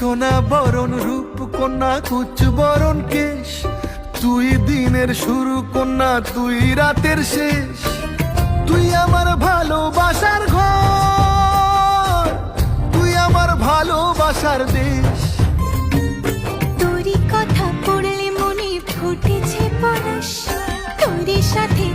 সোনা বরণ রূপ কন্যা কুচ বরণ কেশ, তুই দিনের শুরু কন্যা তুই রাতের শেষ। তুই আমার ভালোবাসার ঘর, তুই আমার ভালোবাসার দেশ। তোরই কথা পড়লে মনে ফুটেছে পরশ, তোরই সাথে